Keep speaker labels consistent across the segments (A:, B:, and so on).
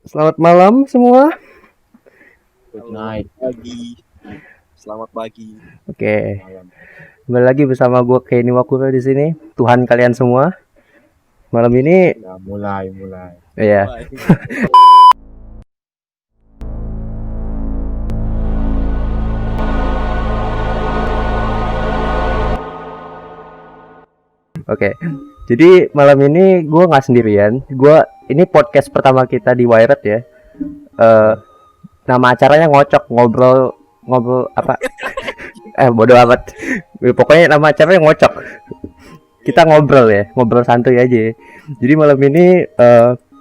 A: Selamat malam semua.
B: Good night.
C: Pagi. Selamat pagi.
A: Oke,
B: Malam.
A: kembali lagi bersama gue Kenny Wakura di sini. Tuhan kalian semua. Malam ini,
B: Ya, mulai.
A: ya.
C: Wah,
A: Oke. Jadi malam ini gue nggak sendirian. Ini podcast pertama kita di Wired ya. Nama acaranya ngocok ngobrol apa? Bodoh amat. Pokoknya nama acaranya ngocok. Kita ngobrol ya, ngobrol santuy aja. Jadi malam ini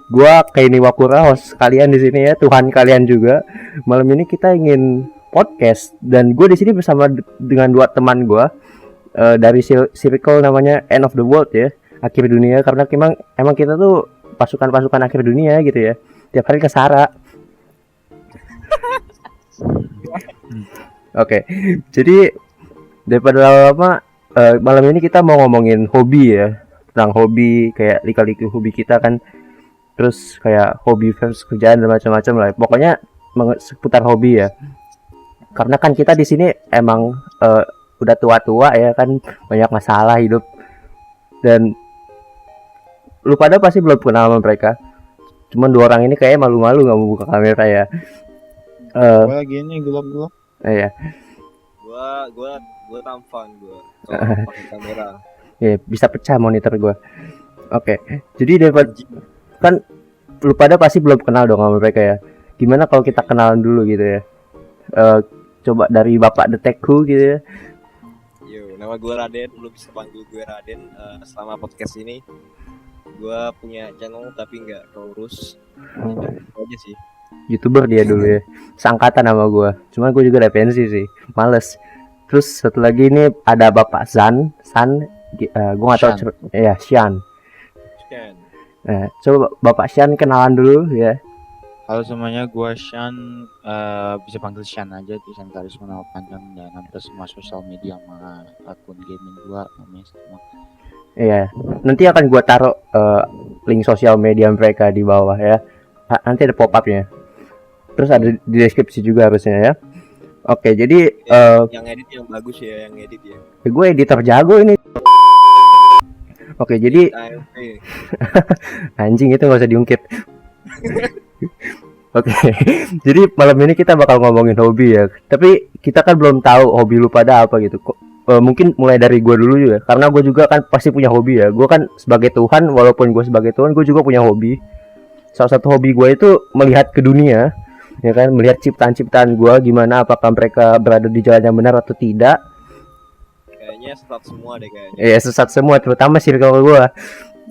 A: gue Kenny Wakura, host kalian di sini ya, Tuhan kalian juga. Malam ini kita ingin podcast dan gue di sini bersama dengan dua teman gue dari circle namanya End of the World ya, akhir dunia, karena emang kita tuh pasukan akhir dunia gitu ya. Tiap hari kesara. Oke. Jadi daripada lama-lama malam ini kita mau ngomongin hobi ya, tentang hobi kayak lika-liku hobi kita kan, terus kayak hobi versus kerjaan dan macam-macam lah. Pokoknya seputar hobi ya. Karena kan kita di sini emang udah tua-tua ya kan, banyak masalah hidup. Dan lu pada pasti belum kenal sama mereka. Cuman dua orang ini kayaknya malu-malu nggak mau buka kamera ya.
B: Gue lagi ini gelap-gelap.
A: Ya.
C: Gua tampan gua kalau pakai kamera.
A: Ya, bisa pecah monitor gua. Oke. Jadi daripada kan lu pada pasti belum kenal dong sama mereka ya. Gimana kalau kita kenalan dulu gitu ya? Coba dari Bapak Detekku gitu ya.
C: Yo, nama gua Raden, lu bisa panggil gue Raden. Selama podcast ini gua punya channel tapi nggak keurus. Itu aja sih.
A: YouTuber dia dulu ya. Seangkatan sama gua. Cuman gua juga ada pensi sih. Males. Terus satu lagi ini ada Bapak San, gua nggak tahu ya, Sian.
C: Sekian.
A: Nah, coba Bapak Sian kenalan dulu ya.
B: Halo semuanya, gue Shan. Bisa panggil Shan aja, Shan Karisma nama panjang, dan hampir semua sosial media sama akun gaming gue namanya semua.
A: Iya. Nanti akan gua taruh link sosial media mereka di bawah ya. Nanti ada pop-up-nya. Terus ada di deskripsi juga harusnya ya. Oke, jadi
C: Yang edit yang bagus ya, yang edit ya.
A: gue editor jago ini. Oke, jadi
C: AFP.
A: anjing itu nggak usah diungkit. Oke, jadi malam ini kita bakal ngomongin hobi ya. Tapi kita kan belum tahu hobi lu pada apa gitu. Mungkin mulai dari gue dulu juga, karena gue juga kan pasti punya hobi ya. Gue kan sebagai Tuhan, walaupun gue sebagai Tuhan, gue juga punya hobi. Salah satu hobi gue itu melihat ke dunia, ya kan, melihat ciptaan-ciptaan gue gimana, apakah mereka berada di jalan yang benar atau tidak.
C: Kayaknya sesat semua deh kayaknya.
A: Ya sesat semua, terutama circle gue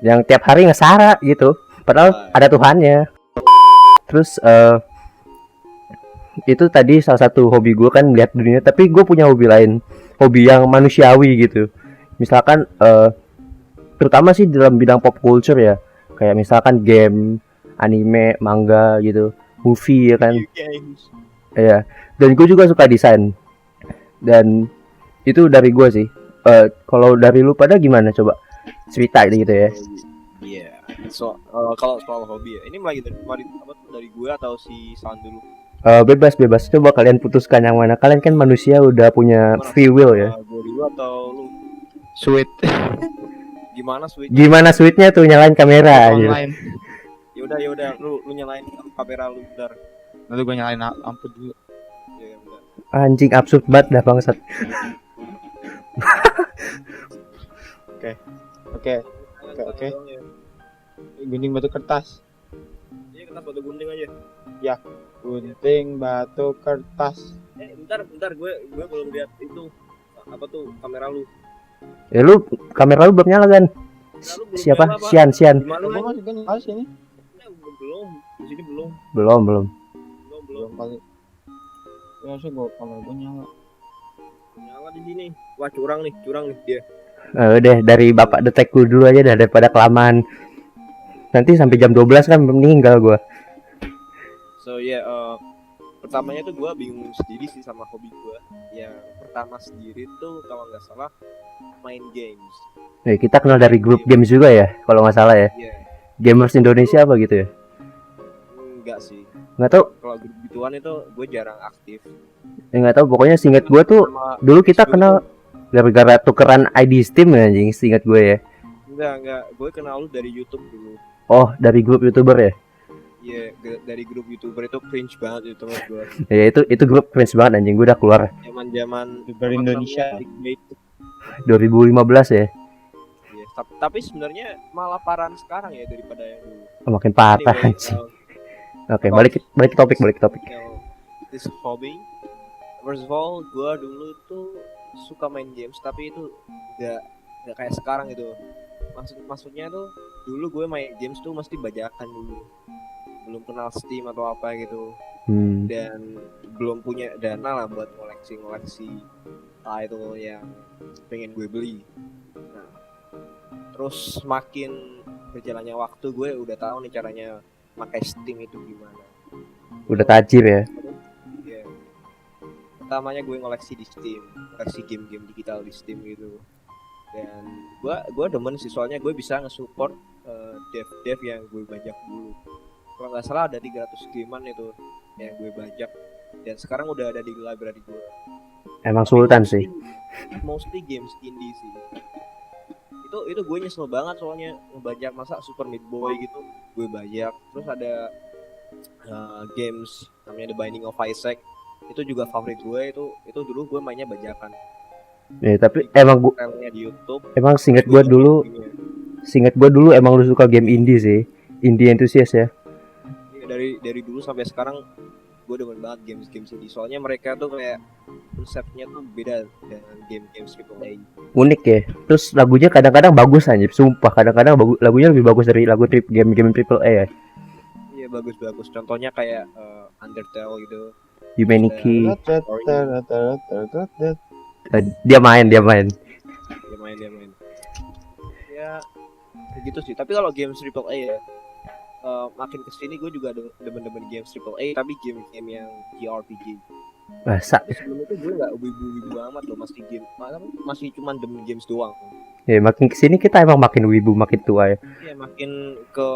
A: yang tiap hari ngesara gitu. Padahal ada Tuhannya. Terus itu tadi salah satu hobi gue kan melihat dunia. Tapi gue punya hobi lain, hobi yang manusiawi gitu. Misalkan terutama sih dalam bidang pop culture ya, kayak misalkan game, anime, manga gitu, movie ya kan. Ya. Dan gue juga suka desain. Dan itu dari gue sih. Kalau dari lu pada gimana coba cerita gitu ya?
C: Iya. Kalau soal hobi ya, ini mulai dari gue atau si San dulu?
A: Bebas. Coba kalian putuskan yang mana. Kalian kan manusia udah punya free will ya.
C: Gue dulu atau lu?
B: Sweet.
C: Gimana
A: sweetnya tuh nyalain kamera aja.
B: Online.
C: Ya udah, lu nyalain kamera lu bentar.
B: Lalu gue nyalain lampu dulu.
C: Ya bentar.
A: Anjing absurd banget dah bangsat.
B: Oke. Gunting batu kertas.
C: Iya, kertas batu gunting aja.
B: Ya, gunting batu kertas.
C: Bentar, gue belum lihat itu apa tuh kamera lu.
A: Ya lu kamera lu belum nyala kan?
C: Nah, lu belum
A: Siapa?
C: nyala, Pak.
A: Sian.
C: Gimana
B: Gue
C: lu?
B: masih kan nyala sini.
C: Belum. Di sini belum.
A: Belum.
B: Belum kali. Ya sih gue kamera gue nyala.
C: Nyala di sini. Wah, curang nih dia.
A: Udah dari Bapak Detekku dulu aja dah, daripada kelamaan. Nanti sampai jam 12 kan meninggal gua.
C: So pertamanya tuh gue bingung sendiri sih sama hobi gue. Yang pertama sendiri tuh kalau nggak salah main games.
A: Kita kenal dari grup games juga ya, kalau nggak salah ya.
C: Iya.
A: Gamers Indonesia apa gitu ya?
C: enggak sih.
A: Nggak tahu,
C: Kalau grup gituan itu gue jarang aktif.
A: nggak tahu. Pokoknya seinget gue tuh
C: Sama
A: dulu kita
C: Facebook
A: kenal gara-gara tukeran ID Steam ya, anjing. Seinget gue ya.
C: enggak. Gue kenal lu dari YouTube dulu.
A: Oh, dari grup YouTuber ya.
C: Iya, dari grup YouTuber itu cringe banget itu menurut gue.
A: Ya itu grup keren banget anjing. Gue udah keluar
C: Zaman-zaman
B: YouTuber
C: apa
B: Indonesia.
C: namanya, clickbait.
A: 2015 ya.
C: Iya, tapi sebenarnya malah parahan sekarang ya daripada yang dulu.
A: Makin parah
C: Anyway,
A: anjing. Oke, balik ke topik.
C: This hobby. First of all, gue dulu tuh suka main games, tapi itu nggak kayak sekarang gitu. Maksudnya tuh dulu gue main games tuh mesti bajakan dulu, belum kenal Steam atau apa gitu, dan belum punya dana lah buat ngoleksi title yang pengen gue beli. Nah, terus makin berjalannya waktu gue udah tahu nih caranya pakai Steam itu gimana.
A: Udah tajir ya.
C: Iya. Pertamanya gue ngoleksi di Steam, ngoleksi game-game digital di Steam gitu. Dan gue demen sih, soalnya gue bisa nge-support dev yang gue bajak dulu. Kalau nggak salah ada 300 gamean itu yang gue bajak, dan sekarang udah ada di library gue.
A: Emang sultan sih.
C: Mostly games indie sih. Itu gue nyesel banget soalnya ngebajak, masa Super Meat Boy gitu gue bajak. Terus ada games namanya The Binding of Isaac, itu juga favorit gue. Itu dulu gue mainnya bajakan.
A: Ya, tapi emang gua
C: di YouTube.
A: emang singkat gua dulu emang lu suka game indie sih. Indie enthusiast ya.
C: Dari dulu sampai sekarang gue demen banget games indie. Soalnya mereka tuh kayak konsepnya tuh beda dengan game AAA.
A: Unik ya. Terus lagunya kadang-kadang bagus anjir, sumpah. Kadang-kadang lagunya lebih bagus dari lagu game AAA ya.
C: Iya, bagus. Contohnya kayak Undertale gitu.
A: Humanity.
B: Iya.
A: Dia main.
C: Dia main. Ya gitu sih. Tapi kalau games AAA ya, makin kesini gue juga demen games AAA, tapi game-game yang JRPG.
A: Masa?
C: Sebelum itu gue nggak wibu amat loh, masih cuma demen games doang.
A: Ya makin kesini kita emang makin wibu, makin tua ya.
C: Iya, makin ke,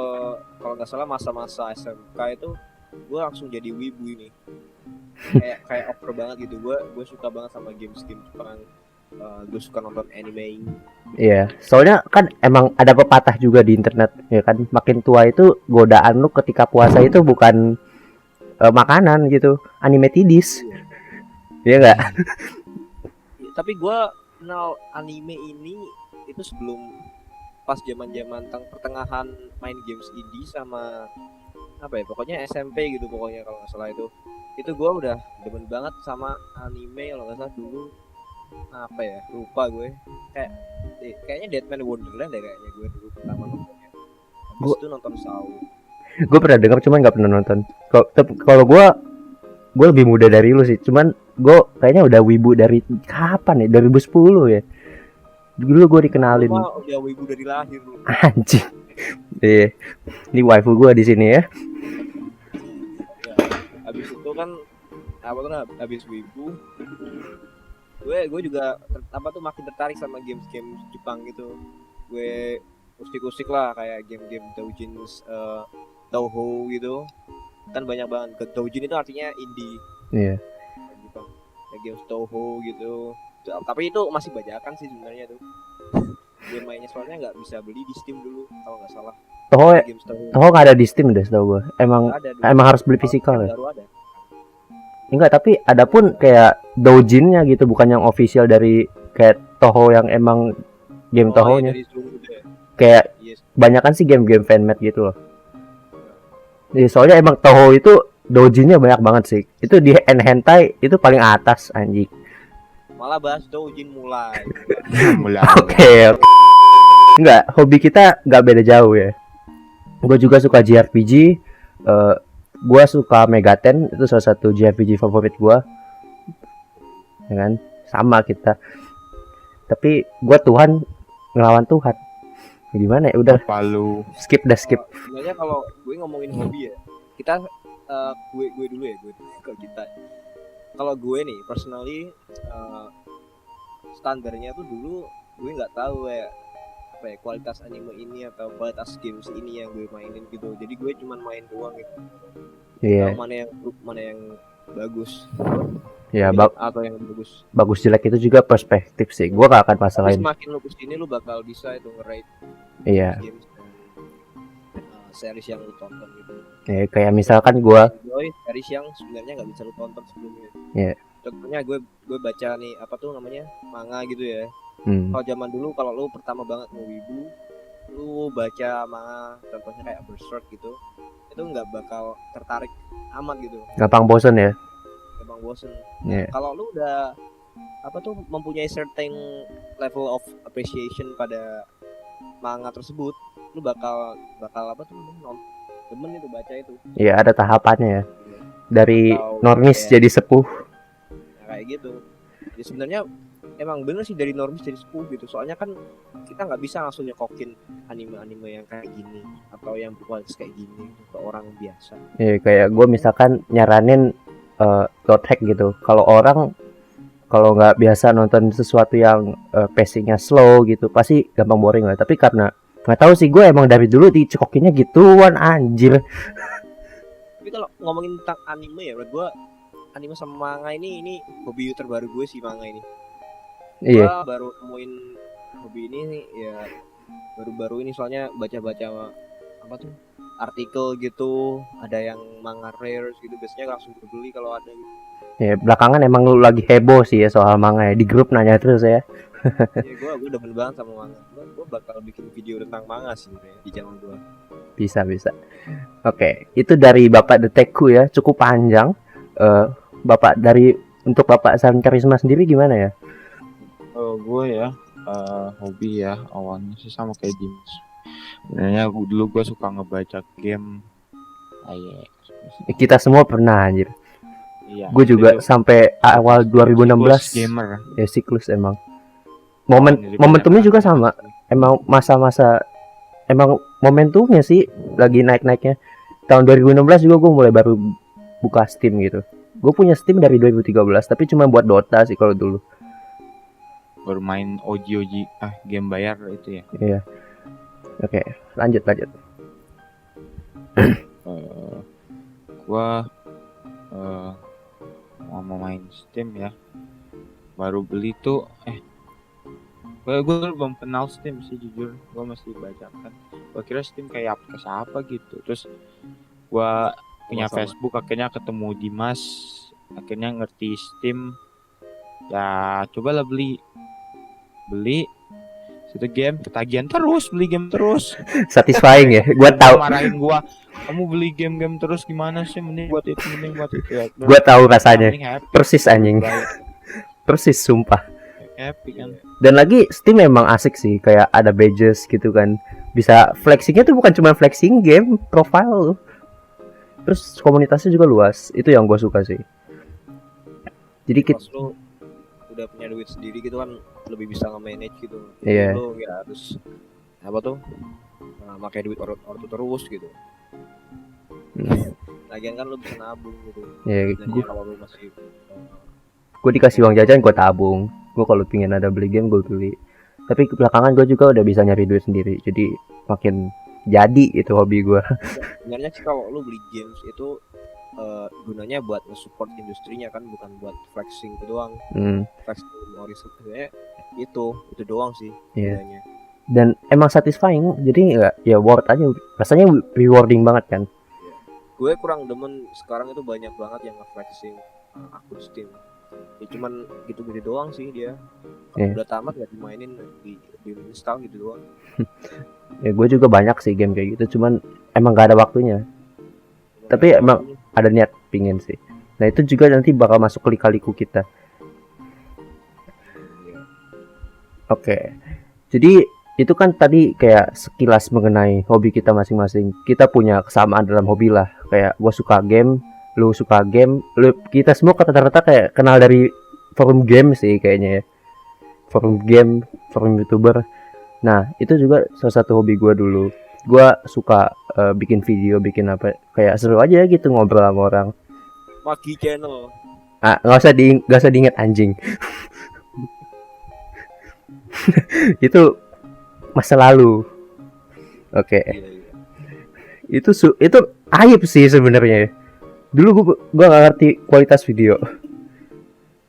C: kalau nggak salah masa-masa SMK itu gue langsung jadi wibu ini. kayak over banget gitu. Gue suka banget sama game Jepang. Gue suka nonton anime.
A: Iya, soalnya kan emang ada pepatah juga di internet ya kan, makin tua itu godaan lu ketika puasa itu bukan makanan gitu, anime tidis. Iya enggak?
C: Tapi gue kenal anime ini itu sebelum, pas zaman pertengahan main games indie sama apa ya, pokoknya SMP gitu pokoknya, kalau nggak salah itu gue udah demen banget sama anime. Kalau nggak salah dulu apa ya, lupa gue, kayaknya Deadman Wonderland deh kayaknya gue dulu pertama nontonnya. Habis itu nonton Saw.
A: Gue pernah dengar cuman nggak pernah nonton. Kalau gue lebih muda dari lu sih, cuman gue kayaknya udah wibu dari kapan ya, 2010 ya. Dulu gue dikenalin.
C: Udah wibu dari lahir lu.
A: Anjing. Iya. Ini waifu gue di sini ya.
C: Habis itu kan habis wibu, gue juga makin tertarik sama game Jepang gitu. Gue usik lah kayak game Doujins, Touhou gitu kan, banyak banget. Doujin itu artinya indie.
A: Iya.
C: Jepang. Game Touhou gitu. Tapi itu masih bajakan sih sebenarnya tuh. Game mainnya soalnya nggak bisa beli di Steam dulu kalau nggak salah.
A: Toho nggak ada di Steam deh setahu gue. Emang harus beli fisikal ya.
C: Baru ada.
A: Enggak, tapi ada pun kayak doujinnya gitu, bukan yang official dari kayak Toho yang emang game Toho-nya. Kayak banyakan sih game-game fanmade gitu loh. Jadi soalnya emang Toho itu doujinnya banyak banget sih. Itu di hentai itu paling atas anjing.
C: Malah bahas doujin mulai.
A: Oke. Enggak, hobi kita nggak beda jauh ya. Gue juga suka JRPG. Gue suka Megaten, itu salah satu JRPG favorit gue, ya kan? Sama kita. Tapi gue Tuhan ngelawan Tuhan. Gimana ya? Udah.
B: Palu.
A: Skip.
C: Sebenarnya kalau gue ngomongin hobi ya, kita gue dulu ya, kalau kita. Kalau gue nih, personally, standarnya tuh dulu gue nggak tahu ya kualitas anime ini atau kualitas games ini yang gue mainin gitu. Jadi gue cuma main doang gitu.
A: Iya.
C: Mana yang bagus.
A: Ya
C: Atau yang bagus.
A: bagus jelek itu juga perspektif sih. Gua gak akan
C: Tapi
A: masalahin.
C: semakin lu kesini lu bakal bisa itu nge-rate
A: Iya.
C: games dan series yang lu tonton gitu.
A: Ya, kayak misalkan gua
C: Enjoy series yang sebenarnya nggak bisa lu tonton sebelumnya.
A: Iya.
C: Contohnya gue baca nih apa tuh namanya manga gitu ya.
A: hmm,
C: Kalau zaman dulu kalau lu pertama banget ngewibu, lu baca manga contohnya kayak Berserk gitu, itu nggak bakal tertarik amat gitu,
A: gampang bosen ya.
C: gampang bosen.
A: Iya.
C: Kalau lu udah apa tuh mempunyai certain level of appreciation pada manga tersebut, lu bakal apa tuh demen itu baca itu.
A: Iya, ada tahapannya ya. Dari
C: Atau
A: normis
C: kayak-
A: jadi sepuh.
C: kayak gitu. Jadi sebenarnya emang bener sih dari normis jadi sepuh gitu. Soalnya kan kita nggak bisa langsung nyekokin anime-anime yang kayak gini atau yang berkualitas kayak gini ke orang biasa.
A: Iya, kayak gue misalkan nyaranin dot hack gitu. Kalau orang kalau nggak biasa nonton sesuatu yang pacingnya slow gitu, pasti gampang boring lah. Tapi karena nggak tahu sih, gue emang dari dulu dicekokinnya gituan anjir.
C: Tapi kalau ngomongin tentang anime ya, menurut gua anime sama manga ini hobi terbaru gue sih, manga ini.
A: Iya.
C: Gua baru nemuin hobi ini nih, ya baru-baru ini soalnya baca-baca apa tuh artikel gitu, ada yang manga rare gitu, biasanya langsung beli kalau ada gitu.
A: Ya, belakangan emang lu lagi heboh sih ya soal manga ya. Di grup nanya terus ya.
C: Ya gue demen banget sama manga. Gue bakal bikin video tentang manga sih sebenarnya di channel gue.
A: Bisa. Oke, itu dari Bapak Detekku ya, cukup panjang. Bapak untuk Bapak San Karisma sendiri gimana ya?
B: Gue ya hobi ya awalnya sih sama kayak Dimas. Sebenarnya dulu gue suka ngebaca game.
A: Kita semua pernah anjir.
B: Iya.
A: Gue juga sampai awal 2016
B: gamer.
A: ya, siklus emang.
B: Jadi
A: Momentumnya
B: banyak
A: juga
B: kan.
A: sama. Emang masa-masa emang momentumnya sih lagi naik-naiknya. Tahun 2016 juga gue mulai baru buka Steam gitu. Gue punya Steam dari 2013 tapi cuma buat Dota sih kalau dulu.
B: Bermain OG game bayar itu ya.
A: Iya. Oke, lanjut.
B: Gua mau main Steam ya, baru beli tuh gue belum kenal Steam sih jujur, gue masih baca kan. Gue kira Steam kayak aplikasi apa gitu, terus gue punya
C: Sama-sama.
B: Facebook, akhirnya ketemu Dimas, akhirnya ngerti Steam, ya cobalah beli situ game, ketagihan terus, beli game terus.
A: Satisfying ya. Gue tahu.
B: Marahin gua, kamu beli game terus gimana sih, mending buat itu ya.
A: Gue tahu rasanya.
B: Mending happy.
A: Persis anjing. Persis sumpah.
B: Happy kan.
A: Dan lagi Steam memang asik sih, kayak ada badges gitu kan. Bisa flexingnya tuh bukan cuma flexing game, profile. Terus komunitasnya juga luas. Itu yang gue suka sih. Jadi
C: Pas lu udah punya duit sendiri gitu kan lebih bisa nge-manage gitu.
A: Iya.
C: Lu nggak harus apa tuh pakai duit ortu terus gitu. Lagian kan lu bisa nabung gitu.
A: Ya,
C: Dan
A: gue
C: kalau lu masih
A: dikasih uang jajan gue tabung. Gue kalau pingin ada beli game gue beli. Tapi belakangan gue juga udah bisa nyari duit sendiri. Jadi makin jadi itu hobi gue.
C: sebenarnya sih kalau lu beli games itu gunanya buat nge-support industrinya kan, bukan buat flexing itu doang. Flexing memori sebenarnya itu doang sih
A: Iya.
C: gunanya.
A: Dan emang satisfying. Jadi ya worth aja. Rasanya rewarding banget kan.
C: Gue kurang demen sekarang itu banyak banget yang nge-flexing akun Steam. Ya cuman gitu-gitu doang sih dia. Kalau
A: Iya.
C: udah tamat gak dimainin, di install gitu doang.
A: Ya gue juga banyak sih game kayak gitu. Cuman emang gak ada waktunya. Tapi emang ada niat pingin sih. Nah itu juga nanti bakal masuk ke lika-liku kita.
C: Iya.
A: Oke. Jadi itu kan tadi kayak sekilas mengenai hobi kita masing-masing. Kita punya kesamaan dalam hobi lah. Kayak gue suka game, lu suka game, kita semua rata-rata kayak kenal dari forum game sih kayaknya ya. Forum game, forum YouTuber. Nah, itu juga salah satu hobi gue dulu. Gue suka bikin video, bikin apa, kayak seru aja gitu ngobrol sama orang.
C: Magi channel.
A: Nggak usah diingat anjing. Itu masa lalu. Oke.
C: Iya.
A: Itu aib sih sebenarnya. Dulu gua nggak ngerti kualitas video,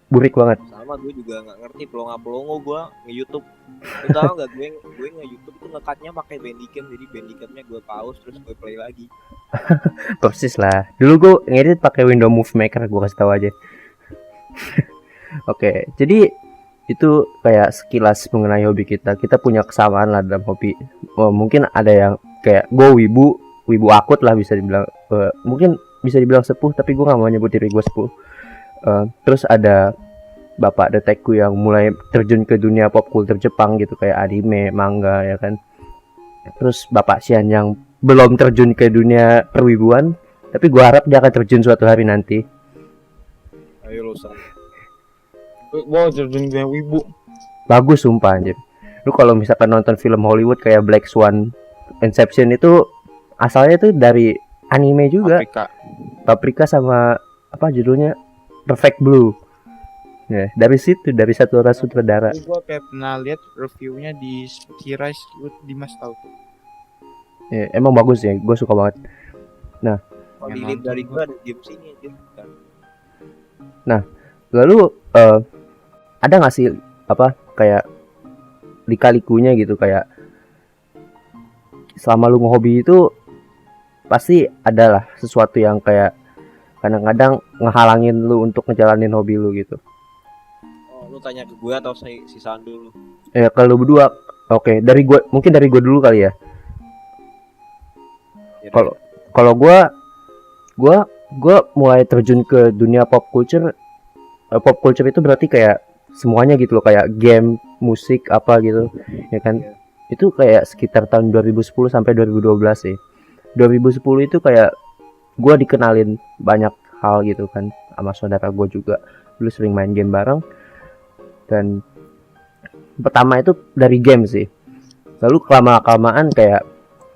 A: burik banget.
C: Sama gue juga nggak ngerti pelongo gue nge-YouTube. Lu tau nggak gue nge-YouTube tuh ngekatnya pakai Bandicam, jadi Bandicamnya gue pause terus gue play lagi.
A: Persis lah. Dulu gua ngedit pakai Windows Movie Maker, gua kasih tahu aja. Oke, jadi itu kayak sekilas mengenai hobi kita. Kita punya kesamaan lah dalam hobi. Mungkin ada yang kayak gue wibu akut lah bisa dibilang. Mungkin bisa dibilang sepuh, tapi gue nggak mau nyebut diri gue sepuh. Terus ada bapak detekku yang mulai terjun ke dunia pop culture Jepang gitu, kayak anime, manga ya kan. Terus bapak Sian yang belum terjun ke dunia perwibuan, tapi gue harap dia akan terjun suatu hari nanti.
C: Ayo lo San.
B: Wow, terjun gue wibu.
A: Bagus sumpah anjir. Lu kalau misalkan nonton film Hollywood kayak Black Swan, Inception itu asalnya tuh dari anime juga. Paprika sama apa judulnya, Perfect Blue. Ya, dari situ, dari satu orang sutradara.
B: Gue kayak pernah lihat reviewnya di Rise, Dimas tahu.
A: Ya, emang bagus ya, gue suka banget.
C: Kalau dilihat dari gue ada game sini aja.
A: Lalu ada nggak sih apa kayak lika-likunya gitu, kayak selama lu ngehobi itu pasti adalah sesuatu yang kayak kadang-kadang ngehalangin lu untuk ngejalanin hobi lu gitu.
C: Oh, lu tanya ke gue atau si San dulu?
A: Ya kalau berdua, oke, dari gue, mungkin dari gue dulu kali ya. Kalau gue mulai terjun ke dunia pop culture. Pop culture itu berarti kayak semuanya gitu loh, kayak game, musik apa gitu, ya kan? Itu kayak sekitar tahun 2010 sampai 2012 sih. 2010 itu kayak gue dikenalin banyak hal gitu kan, sama saudara gue juga. Dulu sering main game bareng. Dan pertama itu dari game sih. Lalu kelamaan kayak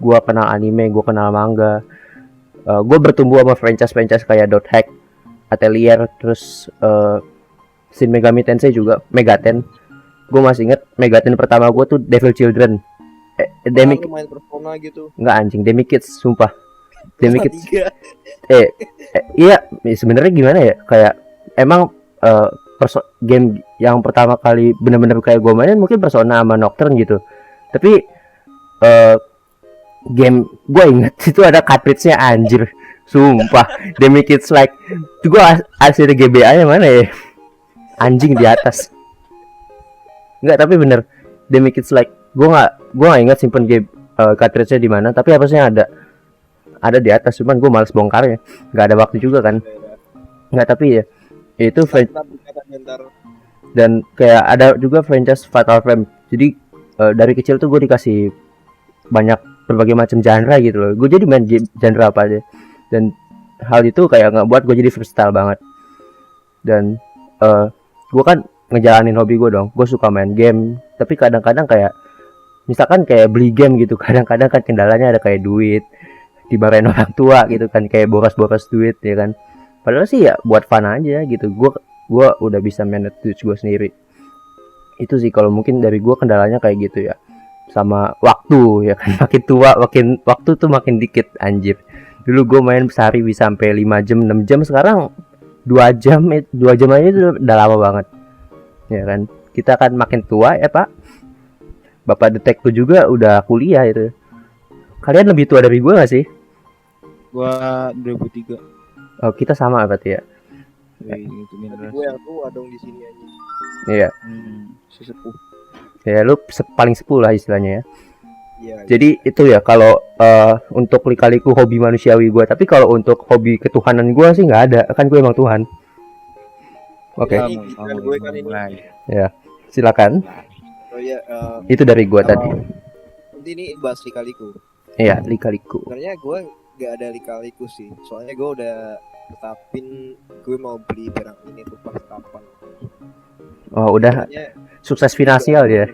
A: gue kenal anime, gue kenal manga. Gue bertumbuh sama franchise kayak Dot Hack, Atelier, terus Shin Megami Tensei juga, Megaten. Gue masih inget Megaten pertama gue tuh Devil Children.
C: Lu main Persona gitu?
A: Enggak anjing, Demi Kids, sumpah. Demi Kids.
C: 3.
A: Iya, sebenarnya gimana ya? Kayak emang game yang pertama kali bener-bener kayak gue mainin mungkin Persona sama Nocturne gitu. Tapi game gue inget itu ada cartridge-nya anjir. Sumpah, Demi Kids Like. Itu gue asli GBA-nya mana ya? Anjing di atas. Enggak, tapi bener Demi Kids Like. Gue nggak ingat simpen game cartridge-nya di mana, tapi harusnya ada di atas, cuman gue males bongkarnya, nggak ada waktu juga kan. Nggak, tapi ya itu dan kayak ada juga franchise Fatal Frame. Jadi dari kecil tuh gue dikasih banyak berbagai macam genre gitu loh. Gue jadi main genre apa aja, dan hal itu kayak nggak buat gue jadi versatile banget. Dan gue kan ngejalanin hobi gue dong. Gue suka main game, tapi kadang-kadang kayak misalkan kayak beli game gitu, kadang-kadang kan kendalanya ada kayak duit, dimarahin orang tua gitu kan, kayak boros-boros duit ya kan. Padahal sih ya buat fun aja gitu. Gue udah bisa manage duit gue sendiri. Itu sih kalau mungkin dari gue kendalanya kayak gitu ya. Sama waktu ya kan, makin tua makin waktu tuh makin dikit anjir. Dulu gue main sehari bisa sampai 5 jam 6 jam, sekarang 2 jam aja itu udah lama banget. Ya kan, kita kan makin tua ya Pak. Bapak detekku juga udah kuliah itu. Kalian lebih tua dari gue gak sih?
B: Gua 2003.
A: Oh, kita sama berarti ya.
B: Itu generasi.
C: Gue yang tua dong di sini aja.
A: Iya.
B: Sesepuh.
A: Ya lu paling sepuh lah istilahnya ya.
C: Iya.
A: Jadi itu ya kalau untuk lika-liku hobi manusiawi gue. Tapi kalau untuk hobi ketuhanan gue sih nggak ada. Kan gue emang Tuhan. Oke.
C: Gue kan ini.
A: Ya, silakan.
C: Oh ya.
A: Itu dari gue tadi.
C: Nanti ini bahas lika-liku.
A: Iya, lika-liku.
C: Sebenarnya gue nggak ada lika-liku sih. Soalnya gue udah tetapin gue mau beli barang ini tuh pas kapan.
A: Oh, udah
C: Sebenarnya
A: sukses finansial dia.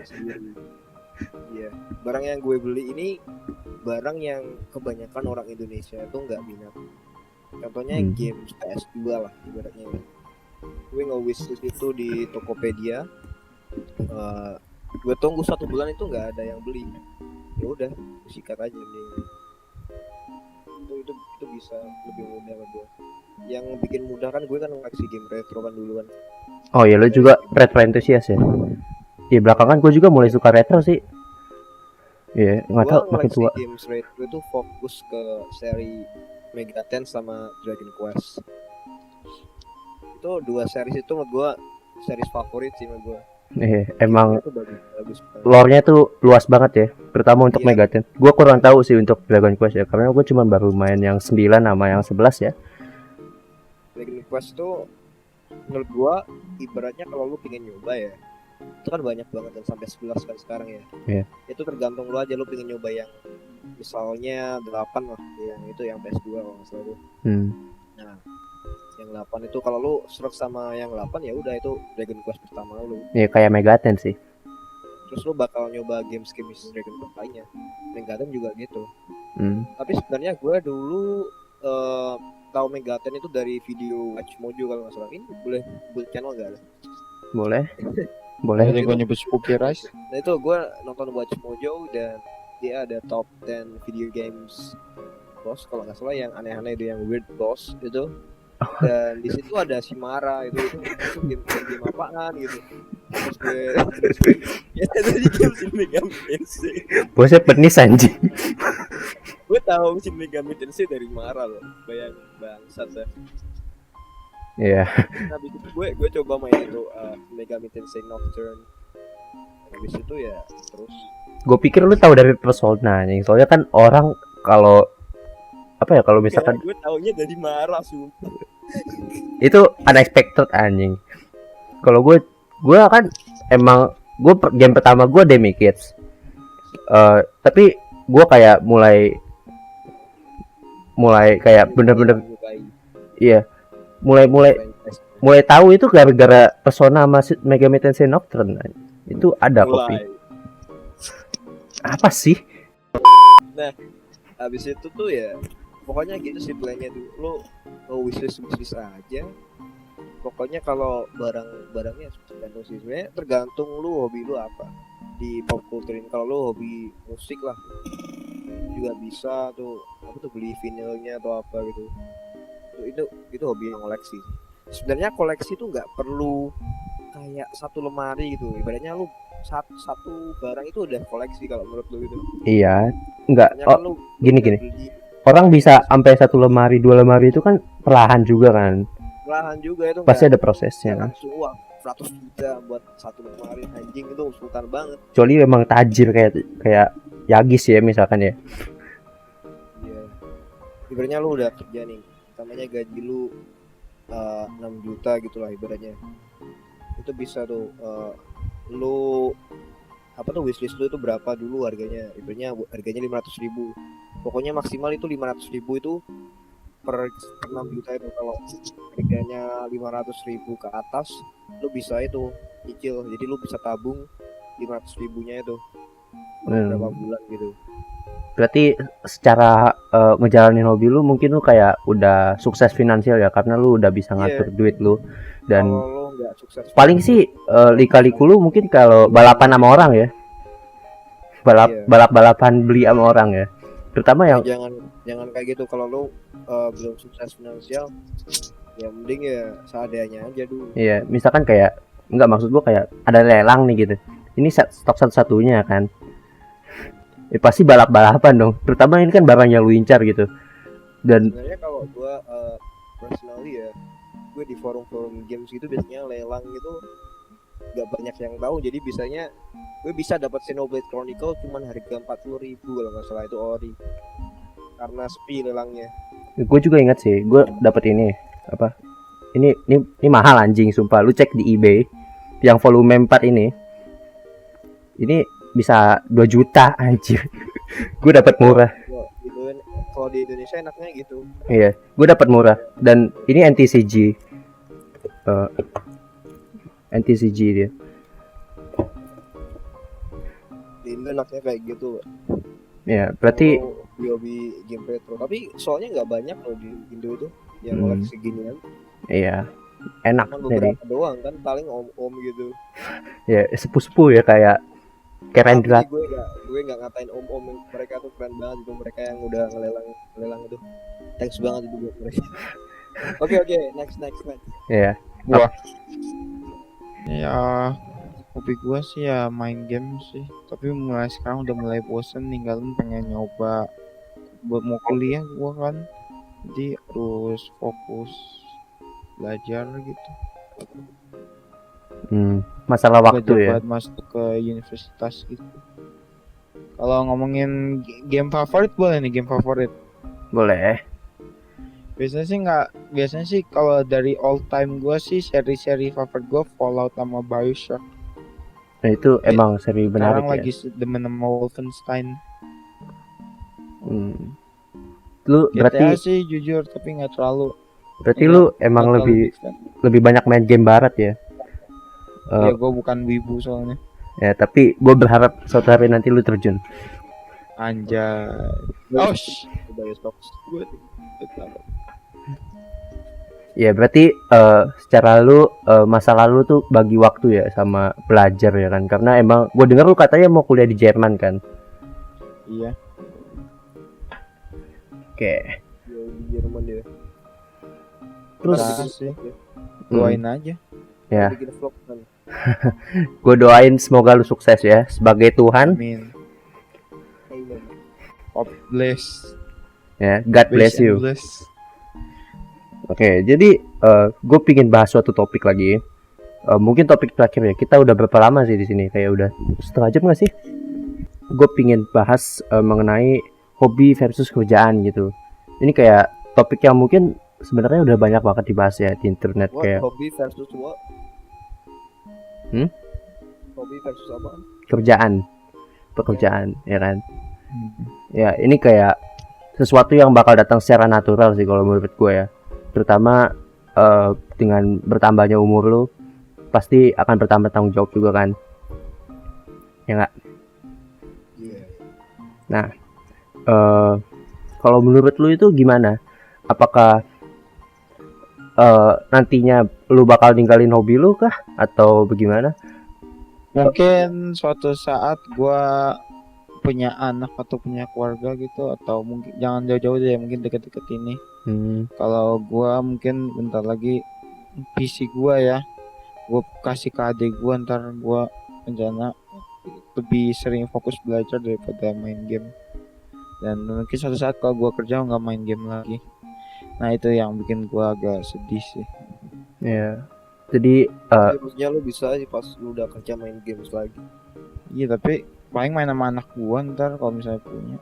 C: Iya. Barang yang gue beli ini barang yang kebanyakan orang Indonesia itu nggak minat. Contohnya game PS2 lah ibaratnya. Gue nge-wishlist itu di Tokopedia. Gue tunggu 1 bulan itu nggak ada yang beli. Ya udah, sikat aja nih. Itu bisa lebih mudah buat gue. yang bikin mudah kan gue kan ngoleksi game retro kan dulu kan.
A: Oh ya, lo juga retro enthusiast ya? Iya, belakangan gue juga mulai suka retro sih. Iya, nggak
C: Gue
A: tahu makin
C: ngoleksi
A: tua.
C: games retro itu fokus ke seri Megaten sama Dragon Quest. Itu dua series itu menurut gue series favorit sih menurut gue.
A: Iya, emang
C: Itu bagus banget.
A: lore-nya tuh luas banget ya, terutama untuk
C: Iya.
A: Megaten. Gue kurang tahu sih untuk Dragon Quest ya, karena gue cuma baru main yang 9 sama yang 11 ya.
C: Dragon Quest tuh menurut gua ibaratnya kalau lu pengen nyoba ya, itu kan banyak banget dan sampai 11 kan sekarang ya.
A: Iya.
C: Itu tergantung lu aja, lu pengen nyoba yang misalnya 8 lah, yang itu yang PS2 kalau nggak salah tuh. Nah, yang 8 itu kalau lu serak sama yang 8 ya udah itu Dragon Quest pertama lu.
A: Iya, kayak Megaten sih.
C: Terus lu bakal nyoba game-game Dragon Quest lainnya. Megaten juga gitu. Tapi sebenarnya gua dulu tahu Megaten itu dari video Watch Mojo kalau nggak salah. Ini boleh buat channel nggak ada?
A: Boleh, boleh.
B: Tadi gue nyebut Spooky Rise.
C: Nah itu gue nonton Watch Mojo dan dia ada top 10 video games boss kalau nggak salah yang aneh-aneh itu yang weird boss itu. Dan di situ ada Shimara itu game apaan gitu. Terus gue ya tadi game Shin Megami Tensei.
A: Bosnya penis anjing.
C: Gue tahu Shin Megami Tensei dari Mara loh. Bayang bangsat ya.
A: Iya.
C: Nah, habis itu gue coba main itu Megami Tensei Nocturne. Habis itu ya terus
A: Gue pikir lu tahu dari Persona nih, soalnya kan orang kalau apa ya, kalau misalkan
C: gue taunya dari Mara sumpah.
A: itu unexpected anjing. Kalau gue kan emang game pertama gue Demi Kids. Tapi gue kayak mulai kayak bener-bener iya, mulai tahu itu gara-gara Persona sama Megami Tensei Nocturne. Itu ada kopi. Apa sih?
C: Nah, habis itu tuh ya pokoknya gitu sih plannya dulu. Lo wishlist aja. Pokoknya kalau barangnya tergantung sih, sebenarnya tergantung lu hobi lu apa di pop culture ini. Kalau lu hobi musik lah juga bisa tuh, apa tuh beli vinilnya atau apa gitu. Itu hobi yang koleksi. Sebenarnya koleksi tuh nggak perlu kayak satu lemari gitu. Ibaratnya lu satu barang itu udah koleksi kalau menurut lu gitu.
A: Iya, enggak.
C: Kan lu
A: Gini.
C: beli
A: Orang bisa sampai 1 lemari, 2 lemari itu kan perlahan juga kan.
C: lahan juga itu
A: Pasti ada
C: nggak
A: prosesnya.
C: langsung uang 100 juta buat satu lemari, anjing itu sultan banget.
A: Kecuali memang tajir kayak Yagis ya misalkan ya.
C: Iya. Ibaratnya lu udah kerja nih, namanya gaji lu 6 juta gitulah ibaratnya. Itu bisa tuh lu apa tuh wishlist lu itu berapa dulu harganya. Ibaratnya harganya 500.000. Pokoknya maksimal itu 500.000 itu per 6 juta itu. Kalau harganya 500.000 ke atas lu bisa itu cicil, jadi lu bisa tabung 500.000-nya itu berapa bulan gitu.
A: Berarti secara ngejalanin hobi lu mungkin lu kayak udah sukses finansial ya, karena lu udah bisa ngatur duit lu. Dan
C: kalau lu nggak sukses
A: paling sih lika-liku lu mungkin kalau balapan sama orang ya, balap-balapan beli sama orang ya, terutama yang
C: jangan kayak gitu. Kalau lu belum sukses finansial ya mending ya seadanya aja dulu.
A: iya, misalkan kayak enggak, maksud gua kayak ada lelang nih gitu, ini stok satu-satunya kan, pasti balap-balapan dong, terutama ini kan barang yang lu incar gitu. Dan
C: sebenarnya kalau gua personally ya, gue di forum-forum games gitu biasanya lelang gitu nggak banyak yang tahu, jadi biasanya gue bisa dapat Xenoblade Chronicle cuman harga 40.000 kalau nggak salah, itu ori karena sepi lelangnya.
A: gue juga ingat sih, gue dapet ini apa? Ini mahal anjing, sumpah. Lu cek di eBay yang volume 4 ini bisa 2 juta anjir. Gue dapat murah.
C: Kalau di Indonesia enaknya gitu.
A: Iya, gue dapat murah dan ini NTCG. NTCG dia.
C: Di Indo enaknya kayak gitu.
A: Ya, berarti
C: hobi game retro. Tapi soalnya nggak banyak loh di Indo itu yang koleksi ginian.
A: iya. Enak
C: kan
A: jadi.
C: beberapa doang kan, paling om-om gitu.
A: Ya, sepuh-sepuh ya kayak Rendra.
C: Gue nggak ngatain om-om, mereka tuh keren banget itu, mereka yang udah ngelelang itu. Thanks banget itu buat mereka. Oke, next.
A: Ya.
B: Gua ya hobi gua sih ya main game sih. Tapi mulai sekarang udah mulai bosen ninggalin pengen nyoba buat mau kuliah gua kan. Jadi harus fokus belajar gitu.
A: Masalah waktu
B: Belajar
A: ya.
B: buat masuk ke universitas gitu. Kalau ngomongin game favorit boleh nih game favorit.
A: Boleh.
B: Biasanya sih kalau dari all time gua sih seri-seri favorit gua Fallout sama BioShock.
A: Nah itu emang seri menarik
B: Sekarang
A: ya.
B: lagi demen sama Wolfenstein.
A: Hmm. Lu
B: GTA
A: berarti
B: sih jujur tapi nggak terlalu.
A: lu emang
B: nggak terlalu
A: lebih
B: big fan.
A: banyak main game barat ya.
B: Ya gue bukan wibu soalnya.
A: Ya tapi gue berharap suatu hari nanti lu terjun.
B: Anjay.
C: BioShock.
A: Ya berarti secara lu masa lalu tuh bagi waktu ya sama belajar ya kan, karena emang gue dengar lu katanya mau kuliah di Jerman kan.
B: Iya.
A: Oke.
C: Di Jerman dia.
A: Terus
B: Nah, sih doain aja.
A: Ya.
C: Bikin vlog kan.
A: Gue doain semoga lu sukses ya sebagai Tuhan.
B: Amin.
C: Amen.
B: God bless.
A: Ya, God bless you.
B: Bless.
A: Oke, jadi gue pingin bahas suatu topik lagi. Mungkin topik terakhir ya. Kita udah berapa lama sih di sini? Kayak udah setengah jam nggak sih? Gue pingin bahas mengenai hobi versus kerjaan gitu. Ini kayak topik yang mungkin sebenarnya udah banyak banget dibahas ya di internet.
C: What?
A: Kayak
C: Hobi versus what? Hobi versus apa?
A: Pekerjaan, ya kan? Ya, ini kayak sesuatu yang bakal datang secara natural sih kalau menurut gue ya. Terutama dengan bertambahnya umur lu, pasti akan bertambah tanggung jawab juga kan. Ya nggak?
C: Iya.
A: Nah, kalau menurut lu itu gimana? Apakah nantinya lu bakal ninggalin hobi lu kah? Atau bagaimana?
B: Mungkin suatu saat gua punya anak atau punya keluarga gitu, atau mungkin jangan jauh-jauh deh, mungkin deket-deket ini. Kalau gua mungkin bentar lagi PC gua ya, gua kasih ke adik gua, ntar gua rencana lebih sering fokus belajar daripada main game. Dan mungkin suatu saat kalau gua kerja nggak main game lagi. Nah itu yang bikin gua agak sedih sih.
A: Ya. Jadi
C: Harusnya lu bisa sih pas lu udah kerja main games lagi.
B: Iya tapi paling main sama anak gua ntar kalau misalnya punya.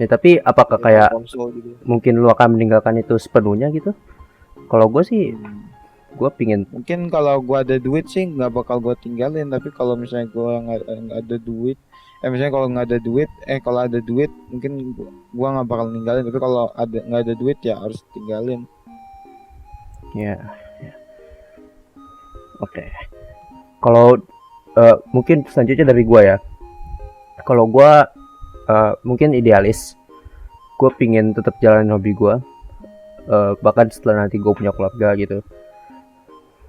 A: ya tapi apakah kayak
C: konsol gitu.
A: mungkin lu akan meninggalkan itu sepenuhnya gitu? Kalau gue sih, gue pingin.
B: Mungkin kalau gua ada duit sih nggak bakal gua tinggalin, tapi kalau misalnya gua nggak ada duit, misalnya kalau nggak ada duit, kalau ada duit mungkin gua nggak bakal ninggalin, tapi kalau nggak ada duit ya harus tinggalin.
A: Ya. Oke. Kalau mungkin selanjutnya dari gue ya. Kalau gue mungkin idealis, gue pingin tetap jalanin hobi gue. Bahkan setelah nanti gue punya keluarga gitu.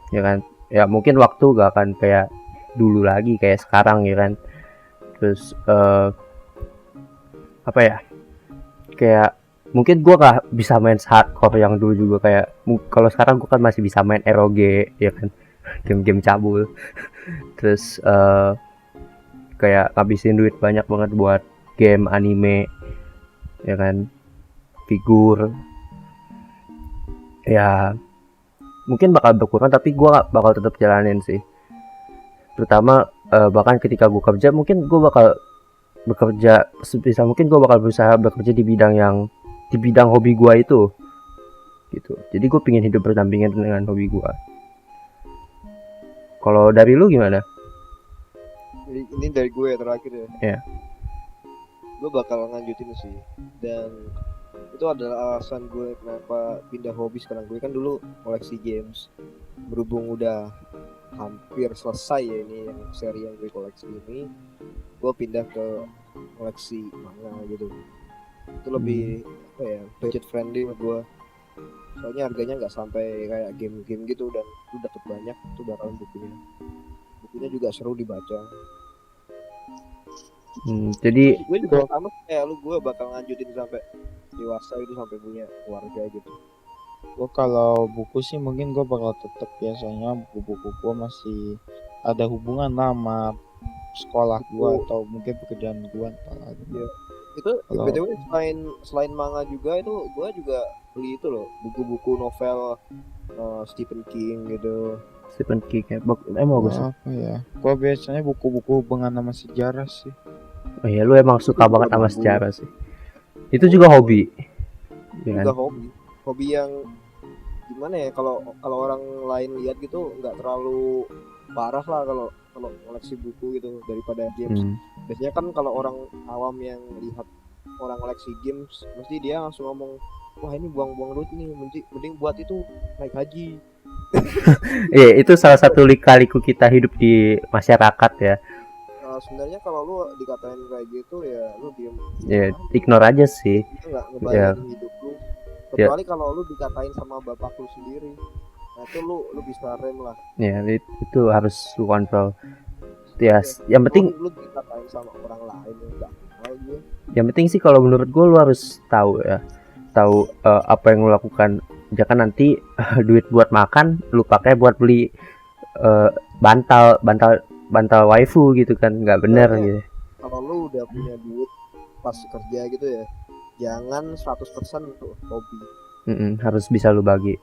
A: Ya kan. Ya mungkin waktu gak akan kayak dulu lagi kayak sekarang ya kan. Terus apa ya? Kayak mungkin gue gak bisa main hardcore yang dulu juga, kayak kalau sekarang gue kan masih bisa main ROG ya kan, game-game cabul. Terus kayak ngabisin duit banyak banget buat game anime ya kan, figur. Ya mungkin bakal berkurang tapi gue bakal tetap jalanin sih. Terutama bahkan ketika gue kerja, mungkin gue bakal bekerja sebisa mungkin, gue bakal berusaha bekerja di bidang hobi gue itu gitu. Jadi gue pingin hidup berdampingan dengan hobi gue. Kalau dari lu gimana?
C: Ini dari gue terakhir ya.
A: Iya.
C: Gue bakal lanjutin sih, dan itu adalah alasan gue kenapa pindah hobi sekarang. Gue kan dulu koleksi games, berhubung udah hampir selesai ya ini yang seri yang gue koleksi ini, gue pindah ke koleksi manga gitu. Itu lebih apa ya, budget friendly menurut gue, soalnya harganya nggak sampai kayak game-game gitu, dan lu dapet banyak itu bakalan bukunya juga seru dibaca.
A: Jadi
C: Gue juga sama kayak lu, gue bakal lanjutin sampai dewasa itu, sampai punya keluarga gitu.
B: Gua kalau buku sih mungkin gua bakal tetap, biasanya buku-buku gua masih ada hubungan lah sama sekolah gua atau mungkin pekerjaan gua entah lagi.
C: Iya. Itu
B: Kalau-
C: BTW selain manga juga itu gue juga beli itu loh, buku-buku novel Stephen King gitu.
A: Stephen King ya. Emang bagus.
B: Apa ya? Gua biasanya buku-buku hubungan sama sejarah sih.
A: Oh iya, lu emang suka
C: Itu
A: banget
C: juga
A: sama
C: bagus.
A: sejarah sih. Itu juga hobi. Ya
C: Juga
A: kan?
C: hobi yang gimana ya, kalau orang lain lihat gitu nggak terlalu parah lah kalau koleksi buku gitu daripada games.
A: Hmm.
C: Biasanya kan kalau orang awam yang lihat orang koleksi games mesti dia langsung ngomong, wah ini buang-buang duit nih, mending buat itu naik haji.
A: Iya, itu salah satu lika-liku kita hidup di masyarakat ya.
C: Sebenarnya kalau lu dikatain kayak gitu ya lu diem
A: Ya, ignore aja sih.
C: itu nggak ngebayangin hidup lu,
A: Ya.
C: kecuali kalau lu dikatain sama bapak lu sendiri, nah itu lu bisa rem lah.
A: Ya, itu harus lu kontrol. Ya, yang penting
C: Lu dikatain sama orang lain yang nggak kenal dia.
A: yang penting sih kalau menurut gue lu harus tahu ya. Tahu apa yang lu lakukan. Jangan nanti duit buat makan lu pakai buat beli bantal waifu gitu kan, nggak bener
C: Nah,
A: gitu.
C: Kalau lu udah punya duit pas kerja gitu ya, jangan 100% untuk hobi.
A: Harus bisa lu bagi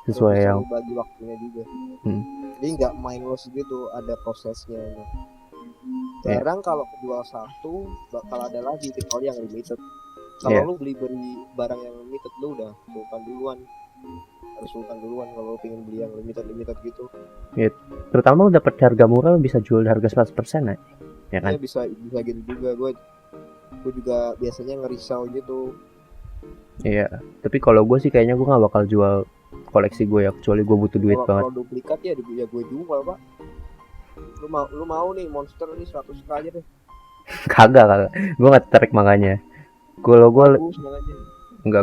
A: sesuai
C: Bisa
A: yang
C: lu bagi waktunya juga.
A: Hmm.
C: Jadi nggak mindless gitu, ada prosesnya gitu.
A: Iya.
C: Jarang kalau jual satu bakal ada lagi kecuali yang limited. Kalau
A: Iya.
C: lu beli barang yang limited lu udah sultan duluan. Harus sultan duluan kalau lu pengen beli yang limited gitu.
A: terutama lu dapat harga murah lu bisa jual harga 100% aja. Ya kan?
C: Ya bisa gitu juga. Gue juga biasanya ngerisau gitu.
A: Iya. Tapi kalau gue sih kayaknya gue nggak bakal jual koleksi gue ya, kecuali gue butuh duit banget.
C: Kalau duplikat ya gue jual, Pak. Lu mau nih monster nih 100 aja deh.
A: Kagak. Gue nggak tertarik makanya. Kalau gue
C: Bagus makanya.
A: enggak,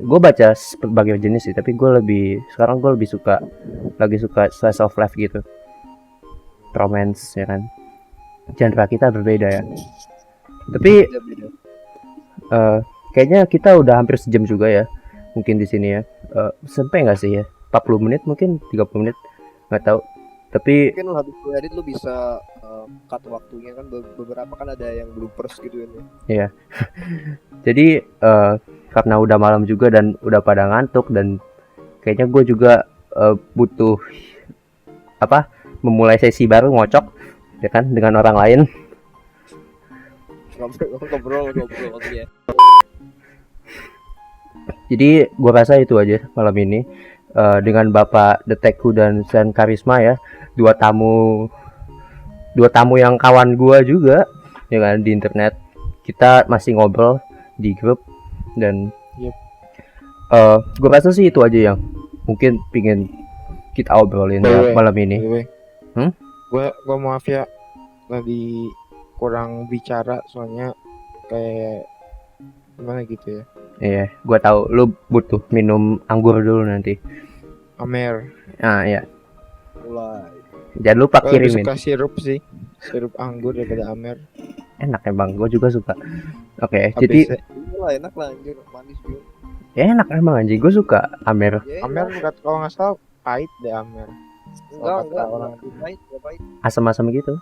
A: gue baca berbagai jenis sih, tapi sekarang gue lebih suka slice of life gitu, romance ya kan. Genre kita berbeda ya, tapi
C: Beda-beda.
A: kayaknya kita udah hampir sejam juga ya mungkin di sini ya. Sampai nggak sih ya, 40 menit mungkin 30 menit nggak tahu, tapi
C: Mungkin lu habis edit lu bisa cut waktunya kan, beberapa kan ada yang bloopers gitu ya.
A: jadi karena udah malam juga dan udah pada ngantuk, dan kayaknya gue juga butuh memulai sesi baru ngocok ya kan dengan orang lain.
C: Ngobrol ya.
A: Jadi gue rasa itu aja malam ini dengan Bapak Detekku dan Sen Karisma ya, dua tamu yang kawan gue juga ya kan di internet. Kita masih ngobrol di grup dan
B: Yep.
A: gue rasa sih itu aja yang mungkin pingin kita obrolin ya malam ini.
B: Gua maaf ya, tadi kurang bicara soalnya kayak gimana gitu ya.
A: Iya, gue tahu lu butuh minum anggur dulu nanti.
B: Amer.
A: Ah iya,
C: Mulai.
A: jangan lupa
B: Gua lebih
A: kirimin.
B: suka sirup sih, sirup anggur daripada Amer.
A: Enak emang, gue juga suka. Oke,
B: ABC.
A: jadi
C: Inilah enak lah anjir, manis juga.
A: enak emang anjing, gue suka Amer.
C: Ya,
B: Amer kalau nggak salah pahit deh Amer.
C: enggak
B: orang.
C: pahit,
A: Asam-asam gitu.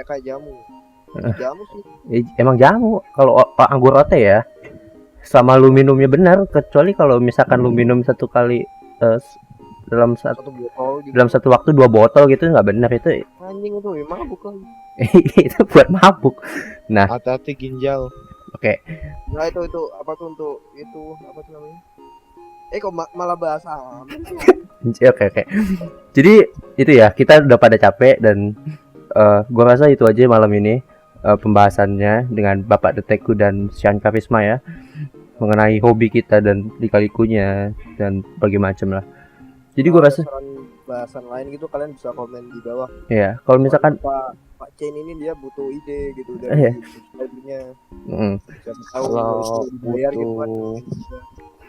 C: kayak jamu. Jamu sih.
A: Emang jamu kalau anggur ote ya. Sama lu minumnya benar, kecuali kalau misalkan lu minum satu kali dalam
C: Satu botol gitu.
A: dalam satu waktu 2 botol gitu nggak benar itu.
C: Anjing itu emang bukan.
A: Itu buat mabuk.
B: Hati-hati ginjal.
A: Oke,
C: Nah itu apa tuh untuk itu apa tuh namanya? Kok malah bahasa Amer sih?
A: oke. Jadi itu ya, kita udah pada capek dan gua rasa itu aja malam ini pembahasannya dengan Bapak Detekku dan Sian Karisma ya, mengenai hobi kita dan lika-likunya dan berbagai macam lah. Jadi gua
C: Kalau
A: rasa
C: ada saran bahasan lain gitu kalian bisa komen di bawah.
A: ya, kalau misalkan
C: Pak Chen ini dia butuh ide gitu
A: Iya.
C: dari subscribernya.
A: mm,
C: Siapa tahu
B: Kalau
C: bisa dibayar gitu kan.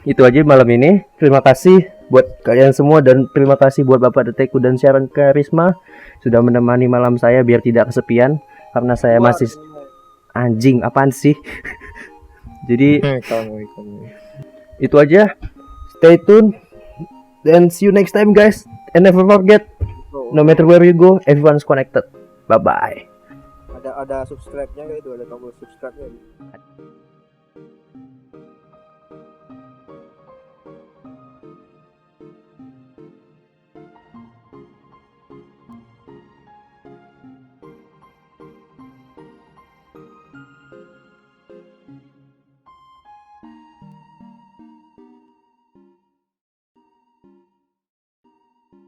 A: itu aja malam ini. Terima kasih buat kalian semua dan terima kasih buat Bapak Detekku dan Sharon Karisma sudah menemani malam saya biar tidak kesepian karena saya
C: Wah,
A: masih
C: ini
A: anjing apaan sih. Jadi
B: Kamu.
A: itu aja. Stay tune And see you next time, guys. And never forget, no matter where you go, everyone's connected. Bye bye.
C: Ada subscribe-nya gitu, ada tombol subscribe-nya gitu.